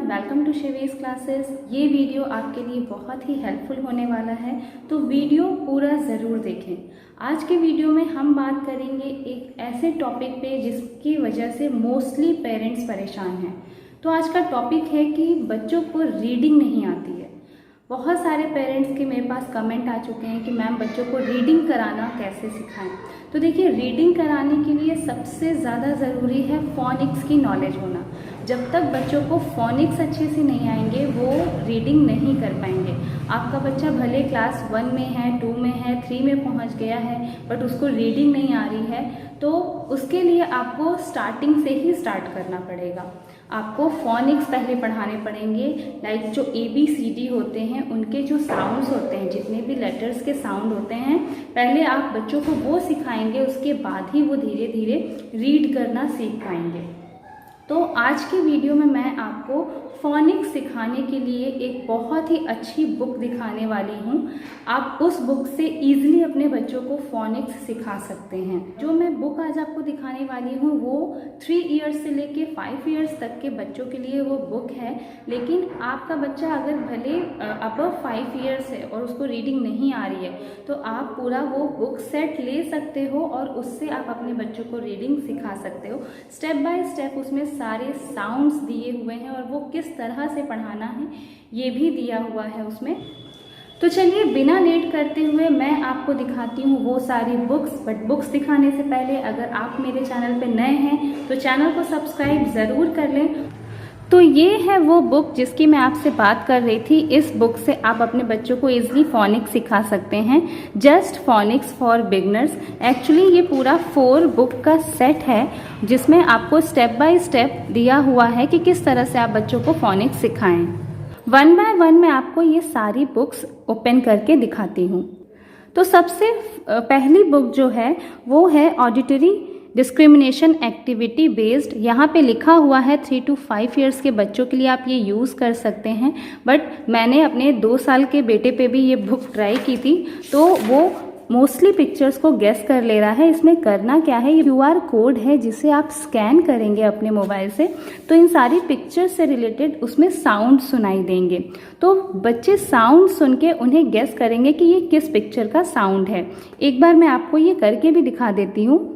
Welcome to Shivi's classes. ये video आपके लिए बहुत ही हेल्पफुल होने वाला है, तो वीडियो पूरा ज़रूर देखें। आज के वीडियो में हम बात करेंगे एक ऐसे टॉपिक पे जिसकी वजह से मोस्टली पेरेंट्स परेशान हैं। तो आज का टॉपिक है कि बच्चों को रीडिंग नहीं आती है। बहुत सारे पेरेंट्स के मेरे पास कमेंट आ चुके हैं कि मैम बच्चों को रीडिंग कराना कैसे सिखाएं। तो देखिए, रीडिंग कराने के लिए सबसे ज़्यादा ज़रूरी है फोनिक्स की नॉलेज होना। जब तक बच्चों को फोनिक्स अच्छे से नहीं आएंगे वो रीडिंग नहीं कर पाएंगे। आपका बच्चा भले क्लास 1 में है, 2 में है, 3 में पहुंच गया है, बट उसको रीडिंग नहीं आ रही है, तो उसके लिए आपको स्टार्टिंग से ही स्टार्ट करना पड़ेगा। आपको फोनिक्स पहले पढ़ाने पड़ेंगे। लाइक जो ABCD होते हैं, उनके जो साउंड्स होते हैं, जितने भी लेटर्स के साउंड होते हैं, पहले आप बच्चों को वो सिखाएंगे, उसके बाद ही वो धीरे धीरे रीड करना सीख पाएंगे। तो आज की वीडियो में मैं आपको फोनिक्स सिखाने के लिए एक बहुत ही अच्छी बुक दिखाने वाली हूँ। आप उस बुक से इजीली अपने बच्चों को फोनिक्स सिखा सकते हैं। जो मैं बुक आज आपको दिखाने वाली हूँ वो 3 इयर्स से लेके 5 इयर्स तक के बच्चों के लिए वो बुक है। लेकिन आपका बच्चा अगर भले अबव 5 इयर्स है और उसको रीडिंग नहीं आ रही है, तो आप पूरा वो बुक सेट ले सकते हो और उससे आप अपने बच्चों को रीडिंग सिखा सकते हो। स्टेप बाय स्टेप उसमें सारे साउंड्स दिए हुए हैं और वो किस तरह से पढ़ाना है ये भी दिया हुआ है उसमें। तो चलिए बिना लेट करते हुए मैं आपको दिखाती हूँ वो सारी बुक्स। बट बुक्स दिखाने से पहले अगर आप मेरे चैनल पे नए हैं तो चैनल को सब्सक्राइब ज़रूर कर लें। तो ये है वो बुक जिसकी मैं आपसे बात कर रही थी। इस बुक से आप अपने बच्चों को इजीली फोनिक्स सिखा सकते हैं। Just phoenix for beginners. Actually ये पूरा 4 बुक का सेट है जिसमें आपको स्टेप बाय स्टेप दिया हुआ है कि किस तरह से आप बच्चों को फोनिक्स सिखाएं। 1 बाय 1 मैं आपको ये सारी बुक्स ओपन करके दिखाती हूँ। तो सबसे पहली बुक जो है वो है ऑडिटरी डिस्क्रिमिनेशन एक्टिविटी बेस्ड। यहाँ पे लिखा हुआ है 3 to 5 इयर्स के बच्चों के लिए आप ये यूज़ कर सकते हैं। बट मैंने अपने 2 साल के बेटे पे भी ये बुक ट्राई की थी, तो वो मोस्टली पिक्चर्स को गेस कर ले रहा है। इसमें करना क्या है, ये QR कोड है जिसे आप स्कैन करेंगे अपने मोबाइल से, तो इन सारी पिक्चर्स से रिलेटेड उसमें साउंड सुनाई देंगे। तो बच्चे साउंड सुन के उन्हें गेस करेंगे कि ये किस पिक्चर का साउंड है। एक बार मैं आपको ये करके भी दिखा देती हूँ।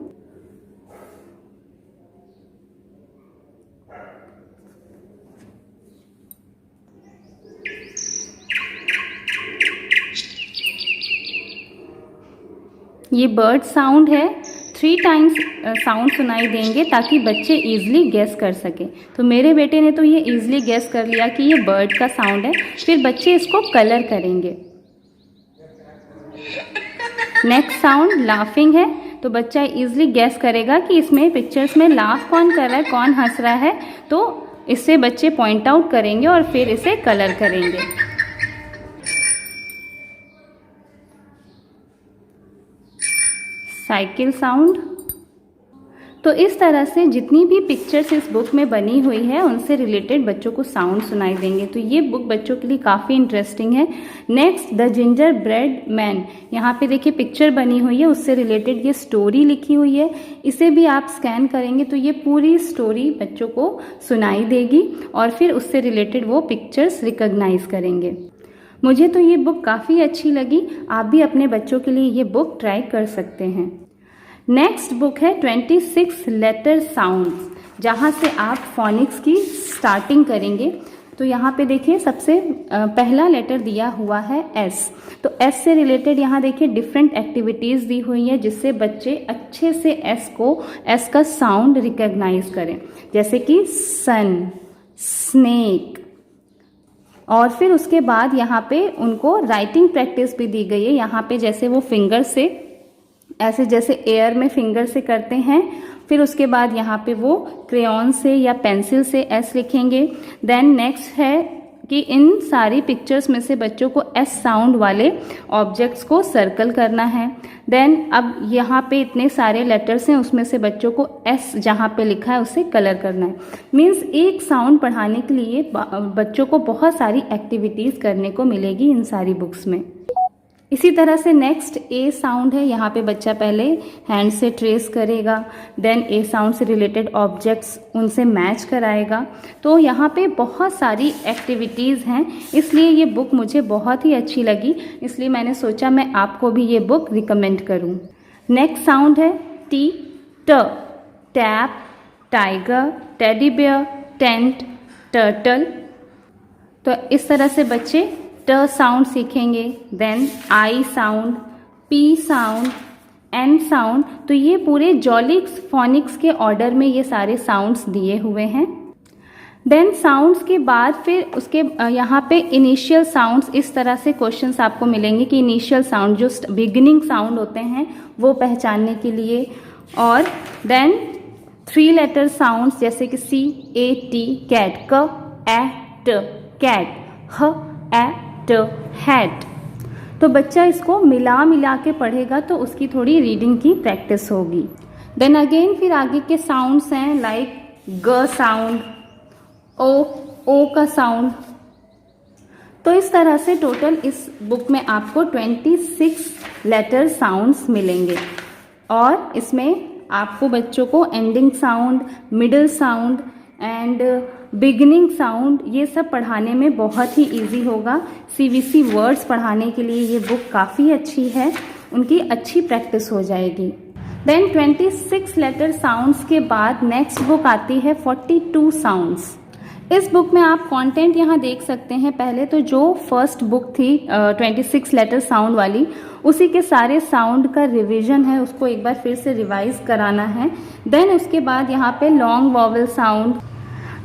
ये बर्ड साउंड है। 3 टाइम्स साउंड सुनाई देंगे ताकि बच्चे इजीली गेस कर सकें। तो मेरे बेटे ने तो ये इजीली गेस कर लिया कि ये बर्ड का साउंड है। फिर बच्चे इसको कलर करेंगे। नेक्स्ट साउंड लाफिंग है, तो बच्चा इजीली गेस करेगा कि इसमें पिक्चर्स में लाफ कौन कर रहा है, कौन हंस रहा है। तो इससे बच्चे पॉइंट आउट करेंगे और फिर इसे कलर करेंगे। Cycle sound. तो इस तरह से जितनी भी पिक्चर्स इस बुक में बनी हुई है उनसे रिलेटेड बच्चों को साउंड सुनाई देंगे। तो ये बुक बच्चों के लिए काफ़ी इंटरेस्टिंग है। Next the ginger bread man. यहाँ पे देखिए पिक्चर बनी हुई है, उससे रिलेटेड ये स्टोरी लिखी हुई है। इसे भी आप स्कैन करेंगे तो ये पूरी स्टोरी बच्चों को सुनाई देगी और फिर उससे रिलेटेड वो पिक्चर्स रिकॉग्नाइज करेंगे। मुझे तो ये बुक काफ़ी अच्छी लगी। आप भी अपने बच्चों के लिए ये बुक ट्राई कर सकते हैं। नेक्स्ट बुक है 26 लेटर साउंड्स, जहाँ से आप फोनिक्स की स्टार्टिंग करेंगे। तो यहाँ पे देखिए सबसे पहला लेटर दिया हुआ है S। तो S से रिलेटेड यहाँ देखिए डिफरेंट एक्टिविटीज़ दी हुई है जिससे बच्चे अच्छे से S का साउंड रिकॉग्नाइज करें, जैसे कि सन, स्नेक। और फिर उसके बाद यहाँ पे उनको राइटिंग प्रैक्टिस भी दी गई है। यहाँ पे जैसे वो फिंगर से ऐसे जैसे एयर में फिंगर से करते हैं, फिर उसके बाद यहाँ पे वो क्रेयॉन से या पेंसिल से S लिखेंगे। देन नेक्स्ट है कि इन सारी पिक्चर्स में से बच्चों को S साउंड वाले ऑब्जेक्ट्स को सर्कल करना है। देन अब यहाँ पे इतने सारे लेटर्स हैं, उसमें से बच्चों को S जहाँ पे लिखा है उसे कलर करना है। मीन्स एक साउंड पढ़ाने के लिए बच्चों को बहुत सारी एक्टिविटीज़ करने को मिलेगी इन सारी बुक्स में। इसी तरह से नेक्स्ट ए साउंड है, यहाँ पे बच्चा पहले हैंड से ट्रेस करेगा, देन ए साउंड से रिलेटेड ऑब्जेक्ट्स उनसे मैच कराएगा। तो यहाँ पे बहुत सारी एक्टिविटीज़ हैं, इसलिए ये बुक मुझे बहुत ही अच्छी लगी, इसलिए मैंने सोचा मैं आपको भी ये बुक रिकमेंड करूँ। नेक्स्ट साउंड है टी ट, tap, tiger, teddy bear, tent, turtle. तो इस तरह से बच्चे ट साउंड सीखेंगे। Then I sound, P sound, N sound. तो ये पूरे जॉलिक्स फोनिक्स के ऑर्डर में ये सारे साउंड्स दिए हुए हैं। देन साउंड्स के बाद फिर उसके यहाँ पे इनिशियल साउंड्स, इस तरह से क्वेश्चंस आपको मिलेंगे कि इनिशियल साउंड जो बिगिनिंग साउंड होते हैं वो पहचानने के लिए। और देन 3 लेटर साउंड्स जैसे कि सी ए टी, कैट, क ए ट कैट, ह ए ट हैट। तो बच्चा इसको मिला के पढ़ेगा तो उसकी थोड़ी रीडिंग की प्रैक्टिस होगी। देन अगेन फिर आगे के साउंड्स हैं लाइक ग साउंड, ओ का साउंड। तो इस तरह से टोटल इस बुक में आपको 26 लेटर साउंड्स मिलेंगे और इसमें आपको बच्चों को ending sound, middle sound and beginning sound ये सब पढ़ाने में बहुत ही इजी होगा। सीवीसी वर्ड्स पढ़ाने के लिए ये बुक काफ़ी अच्छी है, उनकी अच्छी प्रैक्टिस हो जाएगी। देन 26 लेटर साउंड्स के बाद नेक्स्ट बुक आती है 42 साउंड्स। इस बुक में आप कंटेंट यहाँ देख सकते हैं। पहले तो जो फर्स्ट बुक थी 26 लेटर साउंड वाली, उसी के सारे साउंड का रिवीजन है, उसको एक बार फिर से रिवाइज कराना है। देन उसके बाद यहाँ पे लॉन्ग वॉवल साउंड,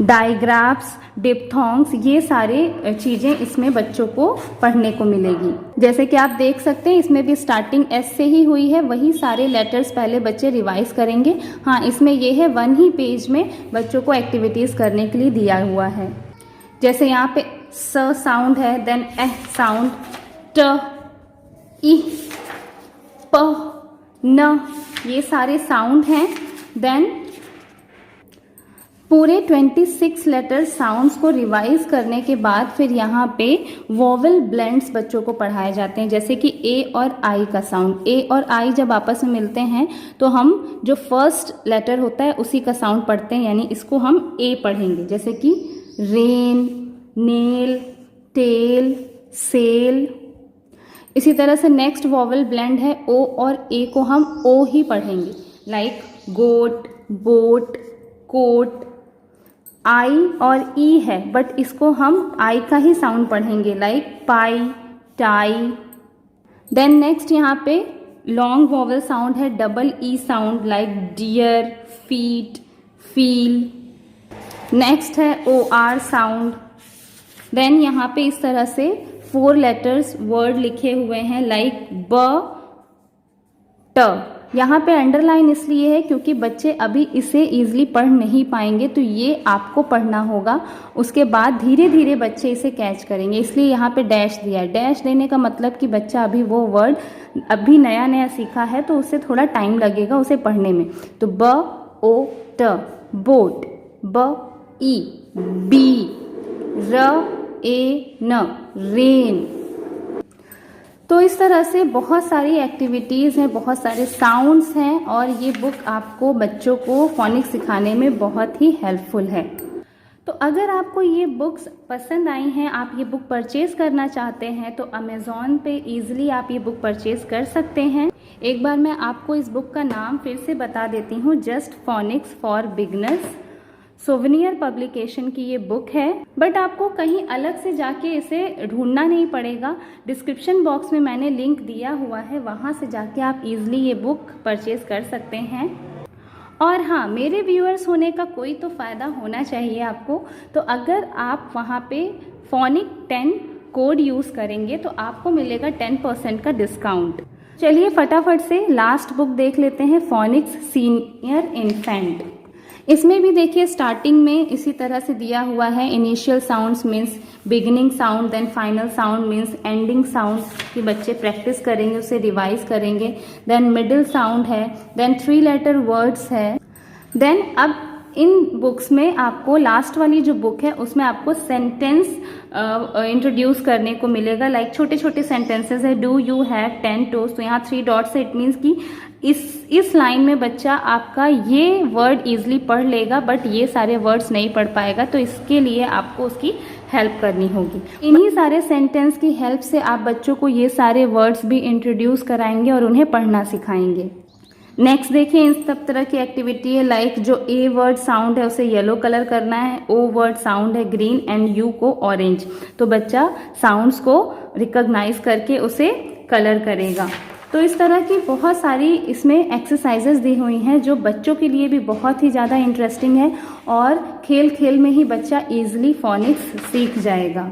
डाइग्राफ्स, डिप्थोंग्स, ये सारे चीज़ें इसमें बच्चों को पढ़ने को मिलेगी। जैसे कि आप देख सकते हैं इसमें भी स्टार्टिंग एस से ही हुई है, वही सारे लेटर्स पहले बच्चे रिवाइज करेंगे। हाँ, इसमें ये है 1 ही पेज में बच्चों को एक्टिविटीज़ करने के लिए दिया हुआ है। जैसे यहाँ पे स साउंड है, देन एह साउंड, ट, ई, प, न, ये सारे साउंड हैं। देन पूरे 26 लेटर साउंड्स को रिवाइज करने के बाद फिर यहाँ पे वोवल ब्लेंड्स बच्चों को पढ़ाए जाते हैं। जैसे कि ए और आई का साउंड, ए और आई जब आपस में मिलते हैं तो हम जो फर्स्ट लेटर होता है उसी का साउंड पढ़ते हैं, यानी इसको हम ए पढ़ेंगे। जैसे कि रेन, नेल, टेल, सेल। इसी तरह से नेक्स्ट वोवल ब्लेंड है ओ और ए को हम ओ ही पढ़ेंगे, like goat, boat, coat. I और ई है बट इसको हम आई का ही साउंड पढ़ेंगे, like pie, tie. Then next यहाँ पे लॉन्ग वॉवल साउंड है double E sound, like deer, feet, feel. Next है ओ आर साउंड। देन यहाँ पे इस तरह से 4 लेटर्स वर्ड लिखे हुए हैं, लाइक ब, ट। यहाँ पे अंडरलाइन इसलिए है क्योंकि बच्चे अभी इसे इजीली पढ़ नहीं पाएंगे, तो ये आपको पढ़ना होगा। उसके बाद धीरे धीरे बच्चे इसे कैच करेंगे, इसलिए यहाँ पे डैश दिया है। डैश देने का मतलब कि बच्चा अभी वो वर्ड अभी नया नया सीखा है तो उसे थोड़ा टाइम लगेगा उसे पढ़ने में। तो ब, ओ, ट, बोट, ब, ई, बी, र, ए, न, रेन। तो इस तरह से बहुत सारी एक्टिविटीज़ हैं, बहुत सारे साउंड्स हैं और ये बुक आपको बच्चों को फोनिक्स सिखाने में बहुत ही हेल्पफुल है। तो अगर आपको ये बुक्स पसंद आई हैं, आप ये बुक परचेज़ करना चाहते हैं तो अमेज़ॉन पे ईज़िली आप ये बुक परचेज़ कर सकते हैं। एक बार मैं आपको इस बुक का नाम फिर से बता देती हूँ, just phoenix for beginners. Souvenir publication की ये बुक है, बट आपको कहीं अलग से जाके इसे ढूंढना नहीं पड़ेगा। डिस्क्रिप्शन बॉक्स में मैंने लिंक दिया हुआ है, वहाँ से जाके आप इजीली ये बुक परचेज कर सकते हैं। और हाँ, मेरे व्यूअर्स होने का कोई तो फ़ायदा होना चाहिए आपको, तो अगर आप वहाँ पे फोनिक 10 कोड यूज़ करेंगे तो आपको मिलेगा 10% का डिस्काउंट। चलिए फटाफट से लास्ट बुक देख लेते हैं, फोनिक्स सीनियर इन्फेंट। इसमें भी देखिए स्टार्टिंग में इसी तरह से दिया हुआ है, initial sounds means beginning sound, then final sound means ending sound कि बच्चे प्रैक्टिस करेंगे, उसे रिवाइज करेंगे। देन मिडिल साउंड है, देन 3 लेटर वर्ड्स है। देन अब इन बुक्स में आपको लास्ट वाली जो बुक है उसमें आपको सेंटेंस इंट्रोड्यूस करने को मिलेगा। लाइक छोटे छोटे सेंटेंसेस है, डू यू हैव 10 टोज, तो यहाँ 3 डॉट्स है। इट मीन्स कि इस लाइन में बच्चा आपका ये वर्ड इजीली पढ़ लेगा बट ये सारे वर्ड्स नहीं पढ़ पाएगा, तो इसके लिए आपको उसकी हेल्प करनी होगी। इन्हीं सारे सेंटेंस की हेल्प से आप बच्चों को ये सारे वर्ड्स भी इंट्रोड्यूस कराएंगे और उन्हें पढ़ना सिखाएंगे। नेक्स्ट देखिए, इन सब तरह की एक्टिविटी है। लाइक जो ए वर्ड साउंड है उसे येलो कलर करना है, ओ वर्ड साउंड है ग्रीन एंड यू को ऑरेंज। तो बच्चा साउंड्स को रिकॉग्नाइज करके उसे कलर करेगा। तो इस तरह की बहुत सारी इसमें एक्सरसाइजेस दी हुई हैं जो बच्चों के लिए भी बहुत ही ज़्यादा इंटरेस्टिंग है और खेल खेल में ही बच्चा इजीली फोनिक्स सीख जाएगा।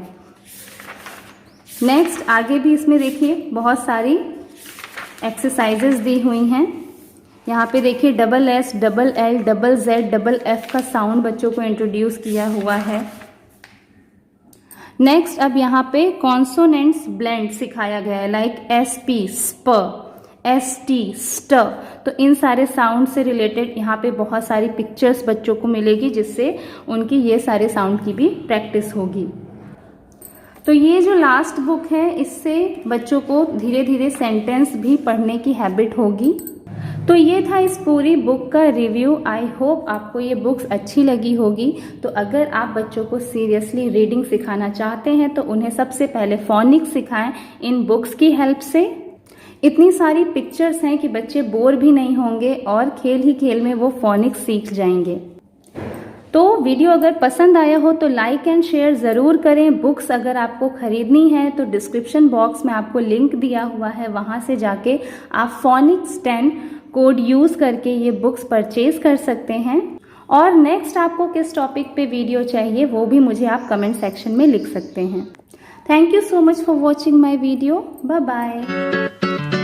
नेक्स्ट आगे भी इसमें देखिए बहुत सारी एक्सरसाइजेस दी हुई हैं। यहाँ पे देखिए double S, double L, double Z, double F का साउंड बच्चों को इंट्रोड्यूस किया हुआ है। नेक्स्ट अब यहाँ पे कॉन्सोनेंट्स ब्लेंड सिखाया गया है। लाइक एस पी स्प, एस टी स्ट। तो इन सारे साउंड से रिलेटेड यहाँ पे बहुत सारी पिक्चर्स बच्चों को मिलेगी जिससे उनकी ये सारे साउंड की भी प्रैक्टिस होगी। तो ये जो लास्ट बुक है इससे बच्चों को धीरे धीरे सेंटेंस भी पढ़ने की हैबिट होगी। तो ये था इस पूरी बुक का रिव्यू। आई होप आपको ये बुक्स अच्छी लगी होगी। तो अगर आप बच्चों को सीरियसली रीडिंग सिखाना चाहते हैं तो उन्हें सबसे पहले फोनिक्स सिखाएं इन बुक्स की हेल्प से। इतनी सारी पिक्चर्स हैं कि बच्चे बोर भी नहीं होंगे और खेल ही खेल में वो फोनिक्स सीख जाएंगे। तो वीडियो अगर पसंद आया हो तो लाइक एंड शेयर ज़रूर करें। बुक्स अगर आपको खरीदनी है तो डिस्क्रिप्शन बॉक्स में आपको लिंक दिया हुआ है, वहाँ से जाके आप फोनिक्स 10 कोड यूज़ करके ये बुक्स परचेज कर सकते हैं। और नेक्स्ट आपको किस टॉपिक पे वीडियो चाहिए वो भी मुझे आप कमेंट सेक्शन में लिख सकते हैं। Thank you so much for watching my video. Bye bye.